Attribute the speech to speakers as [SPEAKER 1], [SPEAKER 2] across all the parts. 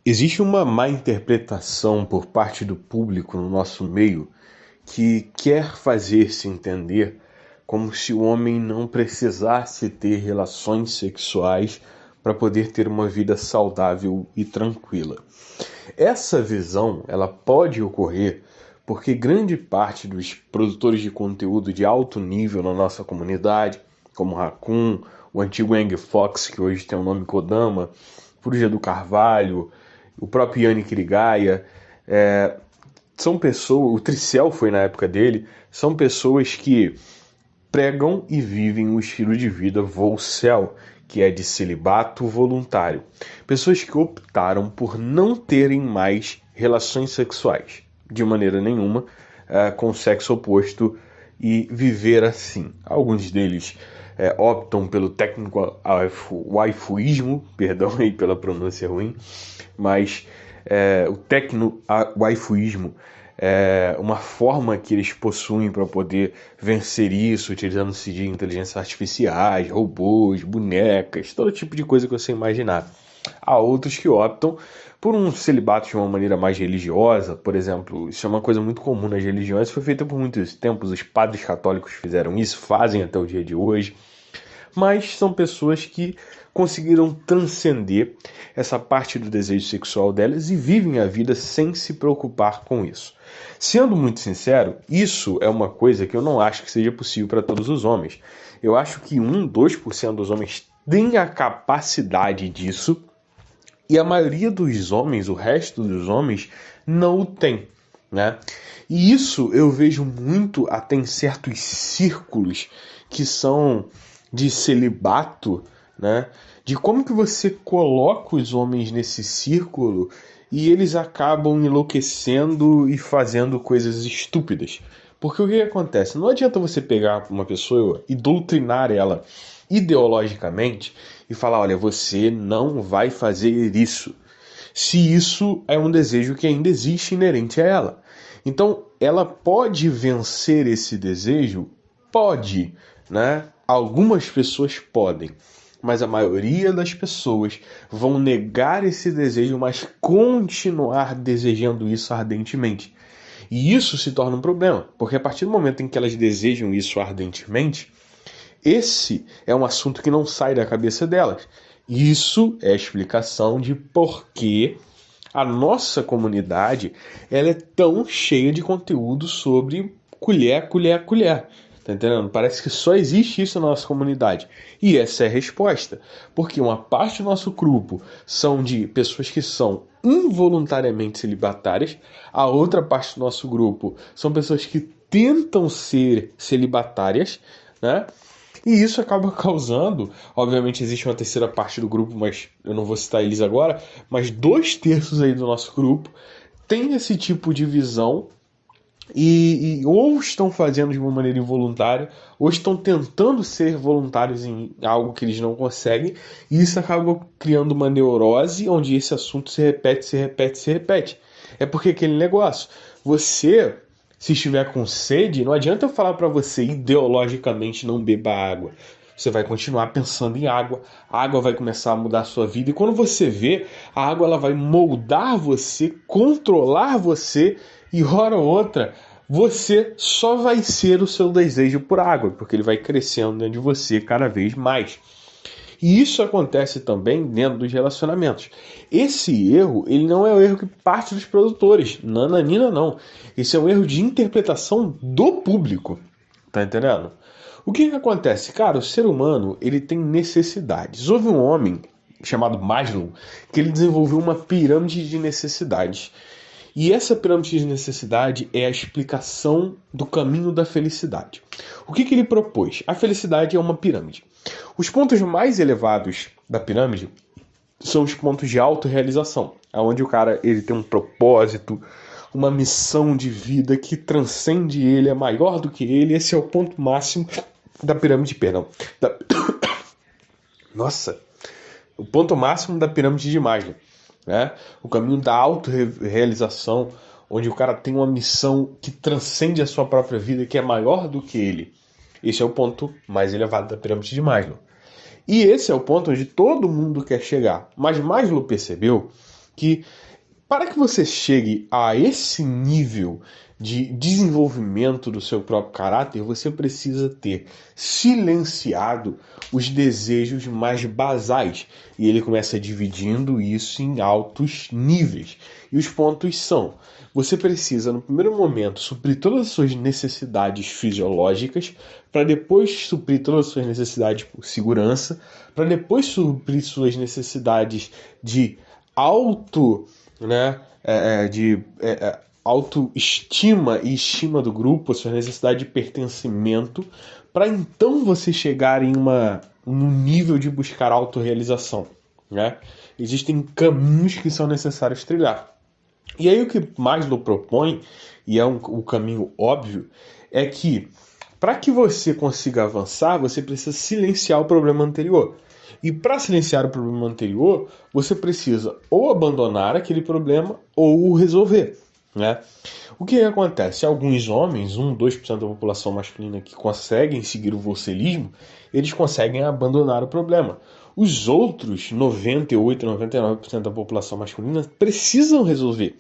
[SPEAKER 1] Existe uma má interpretação por parte do público no nosso meio que quer fazer-se entender como se o homem não precisasse ter relações sexuais para poder ter uma vida saudável e tranquila. Essa visão, ela pode ocorrer porque grande parte dos produtores de conteúdo de alto nível na nossa comunidade, como Raccoon, o antigo Yang Fox, que hoje tem o nome Kodama, Furuja do Carvalho, o próprio Yannick Irigaia, são pessoas, o Tricel foi na época dele, são pessoas que pregam e vivem um estilo de vida Volcel, que é de celibato voluntário. Pessoas que optaram por não terem mais relações sexuais, de maneira nenhuma, com o sexo oposto e viver assim. Alguns deles optam pelo técnico waifuísmo, perdão aí pela pronúncia ruim, mas o tecno-waifuísmo é uma forma que eles possuem para poder vencer isso, utilizando-se de inteligências artificiais, robôs, bonecas, todo tipo de coisa que você imaginar. Há outros que optam por um celibato de uma maneira mais religiosa, por exemplo, isso é uma coisa muito comum nas religiões, foi feita por muitos tempos, os padres católicos fizeram isso, fazem até o dia de hoje, mas são pessoas que conseguiram transcender essa parte do desejo sexual delas e vivem a vida sem se preocupar com isso. Sendo muito sincero, isso é uma coisa que eu não acho que seja possível para todos os homens. Eu acho que 2% dos homens tem a capacidade disso e a maioria dos homens, o resto dos homens, não o tem, né? E isso eu vejo muito até em certos círculos que são de celibato, né? De como que você coloca os homens nesse círculo e eles acabam enlouquecendo e fazendo coisas estúpidas. Porque o que acontece? Não adianta você pegar uma pessoa e doutrinar ela ideologicamente e falar, olha, você não vai fazer isso. Se isso é um desejo que ainda existe inerente a ela. Então, ela pode vencer esse desejo? Pode, né? Algumas pessoas podem, mas a maioria das pessoas vão negar esse desejo, mas continuar desejando isso ardentemente. E isso se torna um problema, porque a partir do momento em que elas desejam isso ardentemente, esse é um assunto que não sai da cabeça delas. Isso é a explicação de por que a nossa comunidade ela é tão cheia de conteúdo sobre colher, colher, colher. Tá entendendo? Parece que só existe isso na nossa comunidade. E essa é a resposta. Porque uma parte do nosso grupo são de pessoas que são involuntariamente celibatárias, a outra parte do nosso grupo são pessoas que tentam ser celibatárias, né? E isso acaba causando, obviamente existe uma terceira parte do grupo, mas eu não vou citar eles agora, mas 2/3 aí do nosso grupo tem esse tipo de visão e ou estão fazendo de uma maneira involuntária, ou estão tentando ser voluntários em algo que eles não conseguem, e isso acaba criando uma neurose onde esse assunto se repete, se repete, se repete. É porque aquele negócio, você, se estiver com sede, não adianta eu falar para você ideologicamente não beba água. Você vai continuar pensando em água, a água vai começar a mudar a sua vida, e quando você vê, a água ela vai moldar você, controlar você, e hora ou outra, você só vai ser o seu desejo por água, porque ele vai crescendo dentro de você cada vez mais. E isso acontece também dentro dos relacionamentos. Esse erro, ele não é o erro que parte dos produtores, nananina não. Esse é um erro de interpretação do público, tá entendendo? O que acontece? Cara, o ser humano, ele tem necessidades. Houve um homem chamado Maslow que ele desenvolveu uma pirâmide de necessidades. E essa pirâmide de necessidade é a explicação do caminho da felicidade. O que ele propôs? A felicidade é uma pirâmide. Os pontos mais elevados da pirâmide são os pontos de autorrealização, onde o cara ele tem um propósito, uma missão de vida que transcende ele, é maior do que ele. Esse é o ponto máximo da pirâmide, perdão. Nossa, o ponto máximo da pirâmide de Maslow, né? O caminho da autorrealização, onde o cara tem uma missão que transcende a sua própria vida, que é maior do que ele. Esse é o ponto mais elevado da pirâmide de Maslow. E esse é o ponto onde todo mundo quer chegar. Mas Maslow percebeu que para que você chegue a esse nível de desenvolvimento do seu próprio caráter, você precisa ter silenciado os desejos mais basais. E ele começa dividindo isso em altos níveis. E os pontos são: você precisa, no primeiro momento, suprir todas as suas necessidades fisiológicas, para depois suprir todas as suas necessidades por segurança, para depois suprir suas necessidades de auto, né, autoestima e estima do grupo, a sua necessidade de pertencimento, para então você chegar em um nível de buscar autorrealização, né? Existem caminhos que são necessários trilhar. E aí o que Maslow propõe, e é o caminho óbvio, é que para que você consiga avançar, você precisa silenciar o problema anterior. E para silenciar o problema anterior, você precisa ou abandonar aquele problema ou o resolver, né? O que acontece? Alguns homens, 2% da população masculina que conseguem seguir o volcelismo, eles conseguem abandonar o problema. Os outros 98, 99% da população masculina precisam resolver.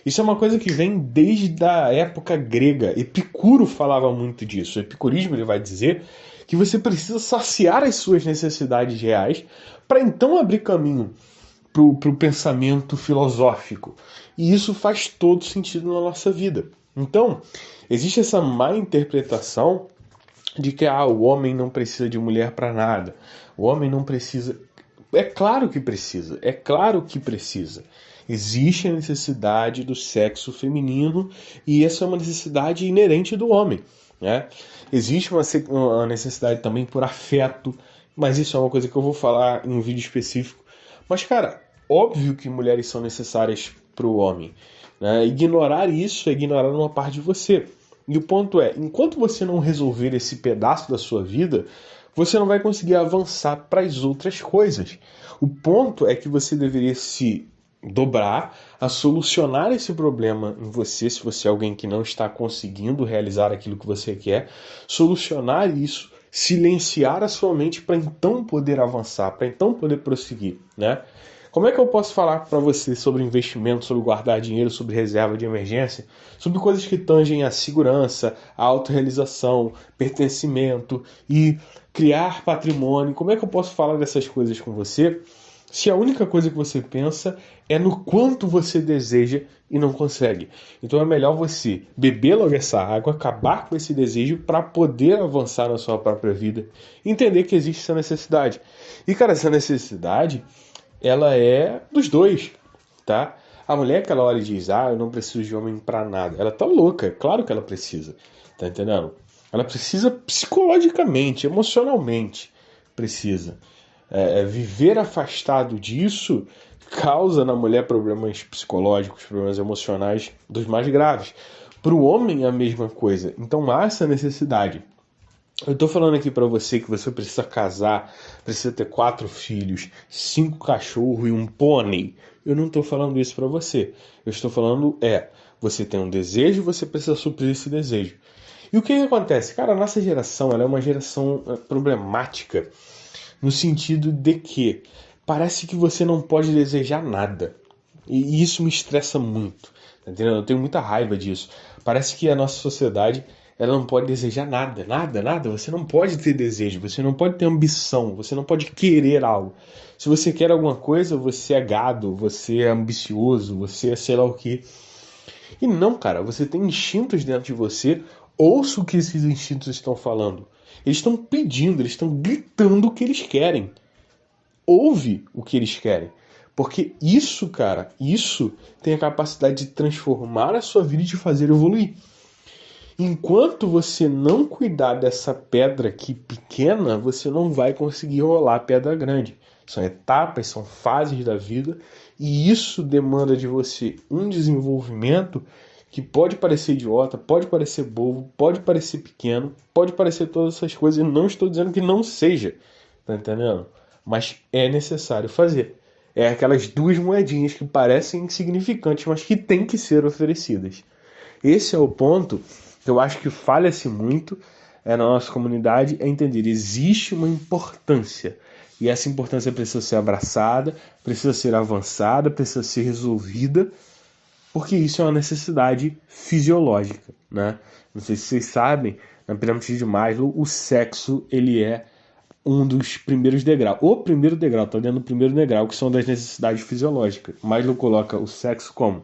[SPEAKER 1] Isso é uma coisa que vem desde a época grega. Epicuro falava muito disso. O epicurismo, ele vai dizer que você precisa saciar as suas necessidades reais para então abrir caminho para o pensamento filosófico. E isso faz todo sentido na nossa vida. Então, existe essa má interpretação de que o homem não precisa de mulher para nada. O homem não precisa. É claro que precisa. É claro que precisa. Existe a necessidade do sexo feminino e essa é uma necessidade inerente do homem, né? Existe uma necessidade também por afeto, mas isso é uma coisa que eu vou falar em um vídeo específico. Mas, cara, óbvio que mulheres são necessárias para o homem, né? Ignorar isso é ignorar uma parte de você. E o ponto é, enquanto você não resolver esse pedaço da sua vida, você não vai conseguir avançar para as outras coisas. O ponto é que você deveria se dobrar a solucionar esse problema em você, se você é alguém que não está conseguindo realizar aquilo que você quer, solucionar isso, silenciar a sua mente para então poder avançar, para então poder prosseguir, né? Como é que eu posso falar para você sobre investimento, sobre guardar dinheiro, sobre reserva de emergência, sobre coisas que tangem a segurança, a autorrealização, pertencimento e criar patrimônio? Como é que eu posso falar dessas coisas com você se a única coisa que você pensa é no quanto você deseja e não consegue? Então é melhor você beber logo essa água, acabar com esse desejo para poder avançar na sua própria vida, entender que existe essa necessidade. E, cara, essa necessidade, ela é dos dois, tá? A mulher que ela olha e diz, eu não preciso de homem pra nada, ela tá louca, claro que ela precisa, tá entendendo? Ela precisa psicologicamente, emocionalmente, precisa. Viver afastado disso causa na mulher problemas psicológicos, problemas emocionais dos mais graves. Para o homem é a mesma coisa, então há essa necessidade. Eu tô falando aqui pra você que você precisa casar, precisa ter 4 filhos, 5 cachorros e um pônei. Eu não tô falando isso pra você. Eu estou falando você tem um desejo, você precisa suprir esse desejo. E o que acontece? Cara, a nossa geração, ela é uma geração problemática no sentido de que parece que você não pode desejar nada. E isso me estressa muito, tá entendendo? Eu tenho muita raiva disso. Parece que a nossa sociedade, ela não pode desejar nada, nada, nada. Você não pode ter desejo, você não pode ter ambição, você não pode querer algo. Se você quer alguma coisa, você é gado, você é ambicioso, você é sei lá o quê. E não, cara, você tem instintos dentro de você, ouça o que esses instintos estão falando. Eles estão pedindo, eles estão gritando o que eles querem. Ouve o que eles querem. Porque isso, cara, isso tem a capacidade de transformar a sua vida e de fazer evoluir. Enquanto você não cuidar dessa pedra aqui pequena, você não vai conseguir rolar a pedra grande. São etapas, são fases da vida, e isso demanda de você um desenvolvimento que pode parecer idiota, pode parecer bobo, pode parecer pequeno, pode parecer todas essas coisas, e não estou dizendo que não seja, tá entendendo? Mas é necessário fazer. É aquelas 2 moedinhas que parecem insignificantes, mas que têm que ser oferecidas. Esse é o ponto que eu acho que falha-se muito na nossa comunidade, é entender, existe uma importância E essa importância precisa ser abraçada, precisa ser avançada, precisa ser resolvida, porque isso é uma necessidade fisiológica, né? Não sei se vocês sabem, na pirâmide de Maslow, o sexo ele é um dos primeiros degraus. O primeiro degrau, está dentro do primeiro degrau, que são das necessidades fisiológicas. Maslow coloca o sexo como?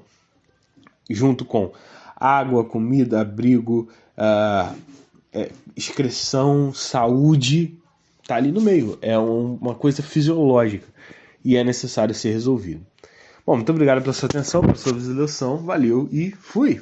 [SPEAKER 1] Junto com água, comida, abrigo, excreção, saúde, tá ali no meio. É uma coisa fisiológica e é necessário ser resolvido. Bom, muito obrigado pela sua atenção, pela sua visualização. Valeu e fui!